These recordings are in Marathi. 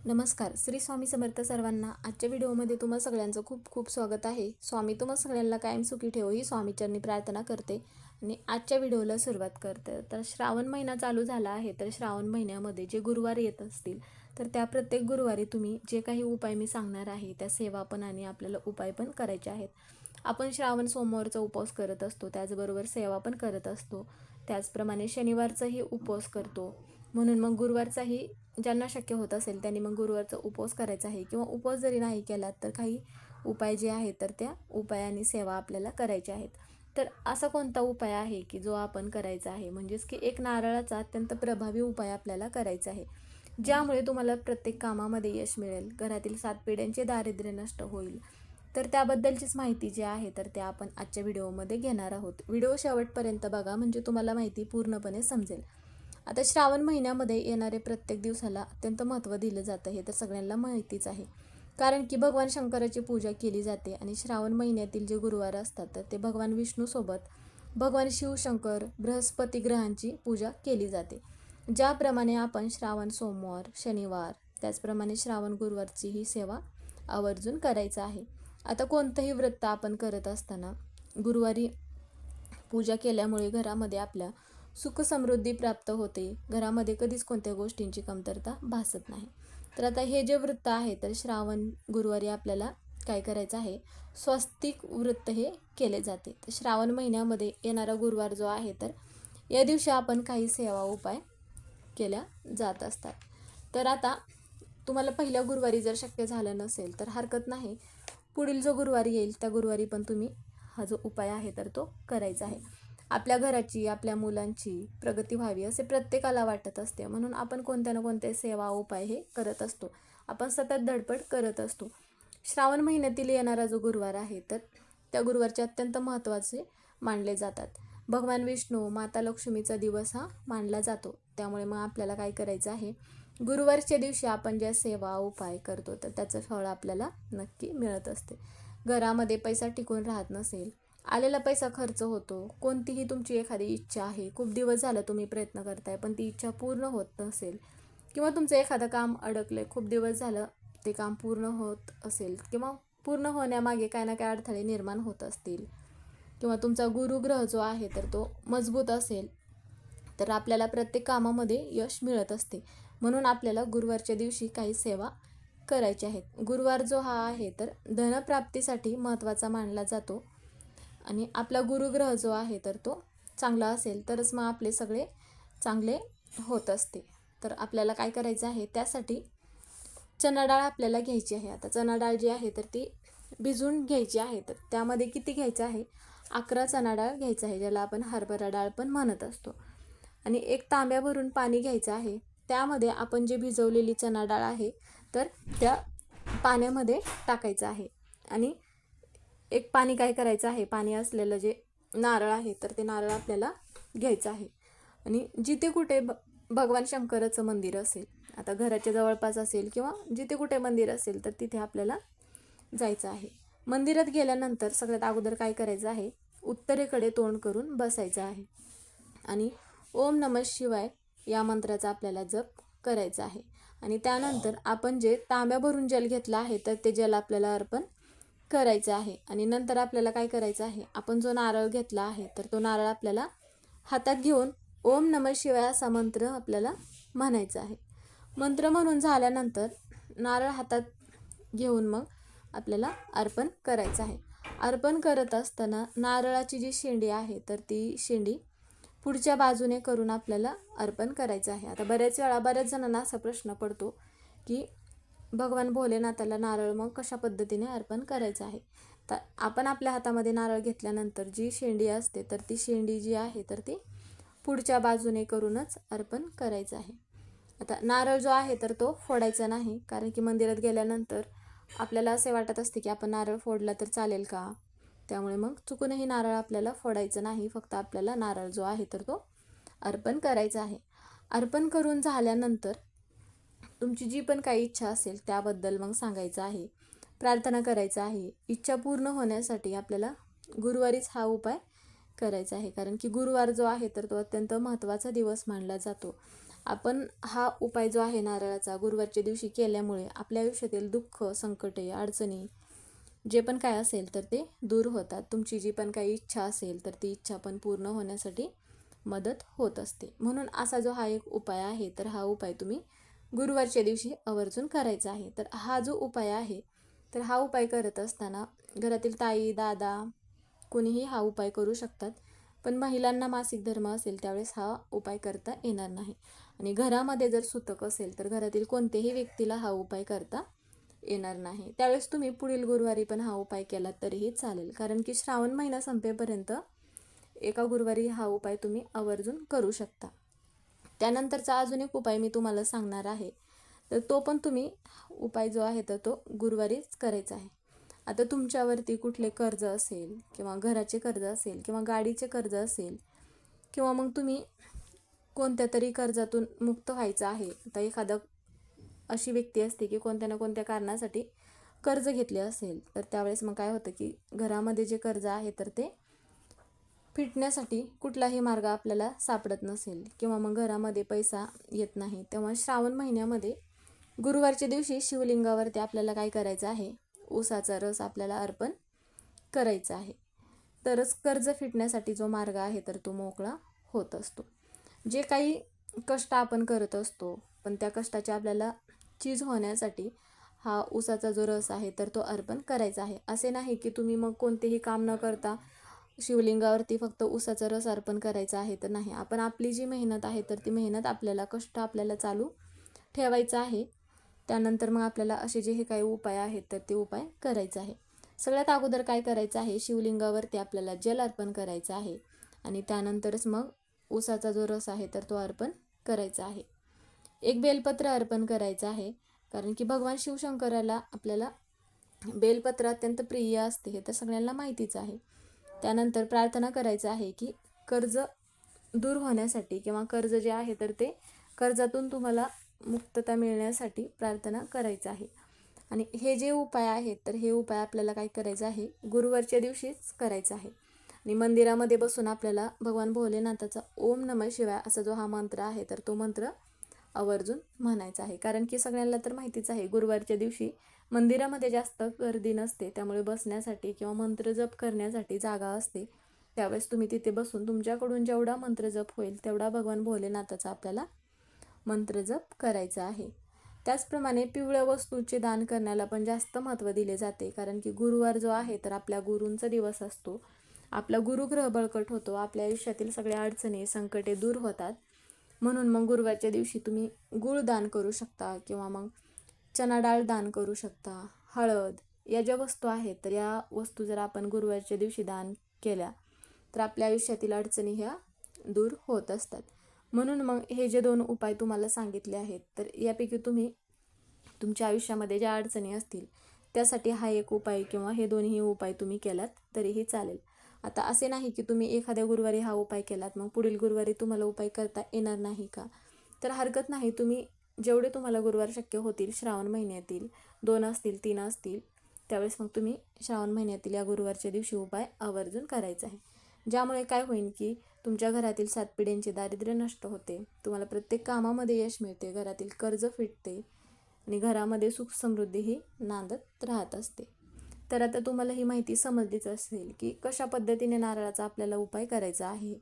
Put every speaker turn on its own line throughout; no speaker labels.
नमस्कार. श्री स्वामी समर्थ सर्वांना. आजच्या व्हिडिओमध्ये तुम्हा सगळ्यांचं खूप खूप स्वागत आहे. स्वामी तुम्हा सगळ्यांना कायम सुखी ठेवो ही स्वामीचरणी प्रार्थना करते आणि आजच्या व्हिडिओला सुरुवात करते. तर श्रावण महिना चालू झाला आहे. तर श्रावण महिन्यामध्ये जे गुरुवार येत असतील तर त्या प्रत्येक गुरुवारी तुम्ही जे काही उपाय मी सांगणार आहे त्या सेवा पण आणि आपल्याला उपाय पण करायचे आहेत. आपण श्रावण सोमवारचा उपवास करत असतो, त्याचबरोबर सेवा पण करत असतो. त्याचप्रमाणे शनिवारचाही उपवास करतो. म्हणून मग गुरुवारचाही ज्यांना शक्य होत असेल त्यांनी मग गुरुवारचा उपवास करायचा आहे, किंवा उपवास जरी नाही केला तर काही उपाय जे आहेत तर त्या उपाय आणि सेवा आपल्याला करायच्या आहेत. तर असा कोणता उपाय आहे की जो आपण करायचा आहे, म्हणजेच की एक नारळाचा अत्यंत प्रभावी उपाय आपल्याला करायचा आहे, ज्यामुळे तुम्हाला प्रत्येक कामामध्ये यश मिळेल, घरातील 7 पिढ्यांचे दारिद्र्य नष्ट होईल. तर त्याबद्दलचीच माहिती जी आहे तर त्या आपण आजच्या व्हिडिओमध्ये घेणार आहोत. व्हिडिओ शेवटपर्यंत बघा म्हणजे तुम्हाला माहिती पूर्णपणे समजेल. आता श्रावण महिन्यामध्ये येणारे प्रत्येक दिवसाला अत्यंत महत्त्व दिलं जातं, हे तर सगळ्यांना माहितीच आहे. कारण की भगवान शंकराची पूजा केली जाते आणि श्रावण महिन्यातील जे गुरुवार असतात तर ते भगवान विष्णूसोबत भगवान शिवशंकर बृहस्पती ग्रहांची पूजा केली जाते. ज्याप्रमाणे आपण श्रावण सोमवार, शनिवार, त्याचप्रमाणे श्रावण गुरुवारची ही सेवा आवर्जून करायचं आहे. आता कोणतंही व्रत आपण करत असताना गुरुवारी पूजा केल्यामुळे घरामध्ये आपल्या सुख समृद्धी प्राप्त होते. घरामध्ये कधीच कोणत्या गोष्टींची कमतरता भासत नाही. तर आता हे जे व्रत आहे तर श्रावण गुरुवारी आपल्याला काय करायचं आहे, स्वस्तिक व्रत हे केले जाते. तर श्रावण महिन्यामध्ये येणारा गुरुवार जो आहे तर या दिवशी आपण काही सेवा उपाय केल्या जात असतात. तर आता तुम्हाला पहिल्या गुरुवारी जर शक्य झालं नसेल तर हरकत नाही, पुढील जो गुरुवारी येईल त्या गुरुवारी पण तुम्ही हा जो उपाय आहे तर तो करायचा आहे. आपल्या घराची, आपल्या मुलांची प्रगती व्हावी असे प्रत्येकाला वाटत असते, म्हणून आपण कोणत्या ना कोणत्या सेवा उपाय हे करत असतो. आपण सतत धडपड करत असतो. श्रावण महिन्यातील येणारा जो गुरुवार आहे तर त्या गुरुवारचे अत्यंत महत्त्वाचे मानले जातात. भगवान विष्णू, माता लक्ष्मीचा दिवस हा मानला जातो. त्यामुळे मग आपल्याला काय करायचं आहे, गुरुवारच्या दिवशी आपण ज्या सेवा उपाय करतो तर त्याचं फळ आपल्याला नक्की मिळत असते. घरामध्ये पैसा टिकून राहत नसेल, आलेला पैसा खर्च होतो, कोणतीही तुमची एखादी इच्छा आहे, खूप दिवस झालं तुम्ही प्रयत्न करताय पण ती इच्छा पूर्ण होत नसेल, किंवा तुमचं एखादं काम अडकले, खूप दिवस झालं ते काम पूर्ण होत असेल, किंवा पूर्ण होण्यामागे काय ना काय अडथळे निर्माण होत असतील, किंवा तुमचा गुरुग्रह जो आहे तर तो मजबूत असेल तर आपल्याला प्रत्येक कामामध्ये यश मिळत असते. म्हणून आपल्याला गुरुवारच्या दिवशी काही सेवा करायचे आहेत. गुरुवार जो हा आहे तर धनप्राप्तीसाठी महत्त्वाचा मानला जातो आणि आपला गुरुग्रह जो आहे तर तो चांगला असेल तरच मग आपले सगळे चांगले होत असते. तर आपल्याला काय करायचं आहे, त्यासाठी चणा डाळ आपल्याला घ्यायची आहे. आता चणा डाळ जी आहे तर ती भिजवून घ्यायची आहे. तर त्यामध्ये किती घ्यायचं आहे, 11 चणा डाळ घ्यायचं आहे, ज्याला आपण हरभरा डाळ पण म्हणत असतो. आणि एक तांब्या भरून पाणी घ्यायचं आहे. त्यामध्ये आपण जे भिजवलेली चणा डाळ आहे तर त्या पाण्यामध्ये टाकायचं आहे. आणि एक पाणी काय करायचं आहे, पाणी असलेलं जे नारळ आहे तर ते नारळ आपल्याला घ्यायचं आहे. आणि जिथे कुठे भगवान शंकराचं मंदिर असेल, आता घराच्या जवळपास असेल किंवा जिथे कुठे मंदिर असेल तर तिथे आपल्याला जायचं आहे. मंदिरात गेल्यानंतर सगळ्यात अगोदर काय करायचं आहे, उत्तरेकडे तोंड करून बसायचं आहे आणि ओम नमः शिवाय या मंत्राचा आपल्याला जप करायचा आहे. आणि त्यानंतर आपण जे तांब्या भरून जल घेतलं आहे तर ते जल आपल्याला अर्पण करायचं आहे. आणि नंतर आपल्याला काय करायचं आहे, आपण जो नारळ घेतला आहे तर तो नारळ आपल्याला हातात घेऊन ओम नमः शिवाय असा मंत्र आपल्याला म्हणायचा आहे. मंत्र म्हणून झाल्यानंतर नारळ हातात घेऊन मग आपल्याला अर्पण करायचं आहे. अर्पण करत असताना नारळाची जी शेंडी आहे तर ती शेंडी पुढच्या बाजूने करून आपल्याला अर्पण करायचं आहे. आता बऱ्याच जणांना असा प्रश्न पडतो की भगवान भोलेनाथाला नारळ मग कशा पद्धतीने अर्पण करायचं आहे. तर आपण आपल्या हातामध्ये नारळ घेतल्यानंतर जी शेंडी असते तर ती शेंडी जी आहे तर ती पुढच्या बाजूने करूनच अर्पण करायचं आहे. आता नारळ जो आहे तर तो फोडायचा नाही, कारण की मंदिरात गेल्यानंतर आपल्याला असे वाटत असते की आपण नारळ फोडला तर चालेल का, त्यामुळे मग चुकूनही नारळ आपल्याला फोडायचं नाही. फक्त आपल्याला नारळ जो आहे तर तो अर्पण करायचा आहे. अर्पण करून झाल्यानंतर तुमची जी पण काही इच्छा असेल त्याबद्दल मग सांगायचं आहे, प्रार्थना करायचं आहे. इच्छा पूर्ण होण्यासाठी आपल्याला गुरुवारीच हा उपाय करायचा आहे, कारण की गुरुवार जो आहे तर तो अत्यंत महत्त्वाचा दिवस मानला जातो. आपण हा उपाय जो आहे नारळाचा गुरुवारच्या दिवशी केल्यामुळे आपल्या आयुष्यातील दुःख, संकटे, अडचणी जे पण काय असेल तर ते दूर होतात. तुमची जी पण काही इच्छा असेल तर ती इच्छा पण पूर्ण होण्यासाठी मदत होत असते. म्हणून असा जो हा एक उपाय आहे तर हा उपाय तुम्ही गुरुवारच्या दिवशी आवर्जून करायचा आहे. तर हा जो उपाय आहे तर हा उपाय करत असताना घरातील ताई, दादा कोणीही हा उपाय करू शकतात. पण महिलांना मासिक धर्म असेल त्यावेळेस हा उपाय करता येणार नाही. आणि घरामध्ये जर सुतक असेल तर घरातील कोणत्याही व्यक्तीला हा उपाय करता येणार नाही. त्यावेळेस तुम्ही पुढील गुरुवारी पण हा उपाय केला तरीही चालेल. कारण की श्रावण महिना संपेपर्यंत एका गुरुवारी हा उपाय तुम्ही आवर्जून करू शकता. त्यानंतरचा अजून एक उपाय मी तुम्हाला सांगणार आहे. तर तो पण तुम्ही उपाय जो आहे तर तो गुरुवारीच करायचा आहे. आता तुमच्यावरती कुठले कर्ज असेल किंवा घराचे कर्ज असेल किंवा गाडीचे कर्ज असेल किंवा मग तुम्ही कोणत्या तरी कर्जातून मुक्त व्हायचं आहे. आता एखादं अशी व्यक्ती असते की कोणत्या ना कोणत्या कारणासाठी कर्ज घेतले असेल तर त्यावेळेस मग काय होतं की घरामध्ये जे कर्ज आहे तर ते फिटण्यासाठी कुठलाही मार्ग आपल्याला सापडत नसेल किंवा मग घरामध्ये पैसा येत नाही, तेव्हा श्रावण महिन्यामध्ये गुरुवारच्या दिवशी शिवलिंगावरती आपल्याला काय करायचं आहे, ऊसाचा रस आपल्याला अर्पण करायचा आहे. तरच कर्ज फिटण्यासाठी जो मार्ग आहे तर तो मोकळा होत असतो. जे काही कष्ट आपण करत असतो पण त्या कष्टाची आपल्याला चीज होण्यासाठी हा ऊसाचा जो रस आहे तर तो अर्पण करायचा आहे. असे नाही की तुम्ही मग कोणतेही काम न करता शिवलिंगावरती फक्त ऊसाचा रस अर्पण करायचा आहे, तर नाही. आपण आपली जी मेहनत आहे तर ती मेहनत आपल्याला कष्ट आपल्याला चालू ठेवायचं आहे. त्यानंतर मग आपल्याला असे जे हे काही उपाय आहेत तर ते उपाय करायचे आहे. सगळ्यात अगोदर काय करायचं आहे, शिवलिंगावरती आपल्याला जल अर्पण करायचं आहे आणि त्यानंतरच मग ऊसाचा जो रस आहे तर तो अर्पण करायचा आहे. एक बेलपत्र अर्पण करायचं आहे, कारण की भगवान शिवशंकराला आपल्याला बेलपत्र अत्यंत प्रिय असते, हे तर सगळ्यांना माहितीच आहे. त्यानंतर प्रार्थना करायचं आहे की कर्ज दूर होण्यासाठी किंवा कर्ज जे आहे तर ते कर्जातून तुम्हाला मुक्तता मिळण्यासाठी प्रार्थना करायचं आहे. आणि हे जे उपाय आहेत तर हे उपाय आपल्याला काय करायचं आहे, गुरुवारच्या दिवशीच करायचं आहे. आणि मंदिरामध्ये बसून आपल्याला भगवान भोलेनाथाचा ओम नमः शिवाय असा जो हा मंत्र आहे तर तो मंत्र आवर्जून म्हणायचा आहे. कारण की सगळ्यांना तर माहितीच आहे गुरुवारच्या दिवशी मंदिरामध्ये जास्त गर्दी नसते, त्यामुळे बसण्यासाठी किंवा मंत्र जप करण्यासाठी जागा असते. त्यावेळेस तुम्ही तिथे बसून तुमच्याकडून जेवढा मंत्र जप होईल तेवढा भगवान भोलेनाथाचा आपल्याला मंत्र जप करायचा आहे. त्याचप्रमाणे पिवळ्या वस्तूचे दान करण्याला पण जास्त महत्त्व दिले जाते, कारण की गुरुवार जो आहे तर आपल्या गुरूंचा दिवस असतो. आपला गुरुग्रह बळकट होतो, आपल्या आयुष्यातील सगळ्या अडचणी संकटे दूर होतात. म्हणून मग गुरुवारच्या दिवशी तुम्ही गूळ दान करू शकता किंवा मग चना डाळ दान करू शकता. हळद या ज्या वस्तू आहेत तर या वस्तू जर आपण गुरुवारच्या दिवशी दान केल्या तर आपल्या आयुष्यातील अडचणी ह्या दूर होत असतात. म्हणून मग हे जे 2 उपाय तुम्हाला सांगितले आहेत तर यापैकी तुम्ही तुमच्या आयुष्यामध्ये ज्या अडचणी असतील त्यासाठी हा एक उपाय किंवा हे दोन्ही उपाय तुम्ही केलात तरीही चालेल. आता असे नाही की तुम्ही एखाद्या गुरुवारी हा उपाय केलात मग पुढील गुरुवारी तुम्हाला उपाय करता येणार नाही का, तर हरकत नाही. तुम्ही जेवढे तुम्हाला गुरुवार शक्य होतील श्रावण महिन्यातील 2 असतील 3 असतील त्यावेळेस मग तुम्ही श्रावण महिन्यातील या गुरुवारच्या दिवशी उपाय आवर्जून करायचा आहे. ज्यामुळे काय होईल की तुमच्या घरातील 7 पिढ्यांचे दारिद्र्य नष्ट होते, तुम्हाला प्रत्येक कामामध्ये यश मिळते, घरातील कर्ज फिटते आणि घरामध्ये सुख समृद्धी ही नांदत राहत असते. तर आता तुम्हाला ही माहिती समजलीच असेल की कशा पद्धतीने नारळाचा आपल्याला उपाय करायचा आहे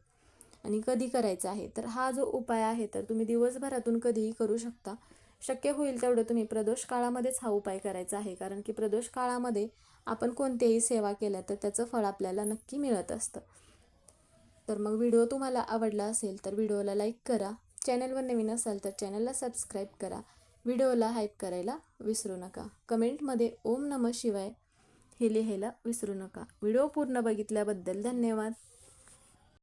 आणि कधी करायचा आहे. तर हा जो उपाय आहे तर तुम्ही दिवसभरातून कधीही करू शकता. शक्य होईल तेवढं तुम्ही प्रदोष काळामध्येच हा उपाय करायचा आहे, कारण की प्रदोष काळामध्ये आपण कोणत्याही सेवा केल्या तर त्याचं फळ आपल्याला नक्की मिळत असतं. तर मग व्हिडिओ तुम्हाला आवडला असेल तर व्हिडिओला लाईक करा, चॅनलवर नवीन असाल तर चॅनलला सबस्क्राईब करा, व्हिडिओला हाईप करायला विसरू नका, कमेंटमध्ये ओम नमः शिवाय हे लिहायला विसरू नका. व्हिडिओ पूर्ण बघितल्याबद्दल धन्यवाद.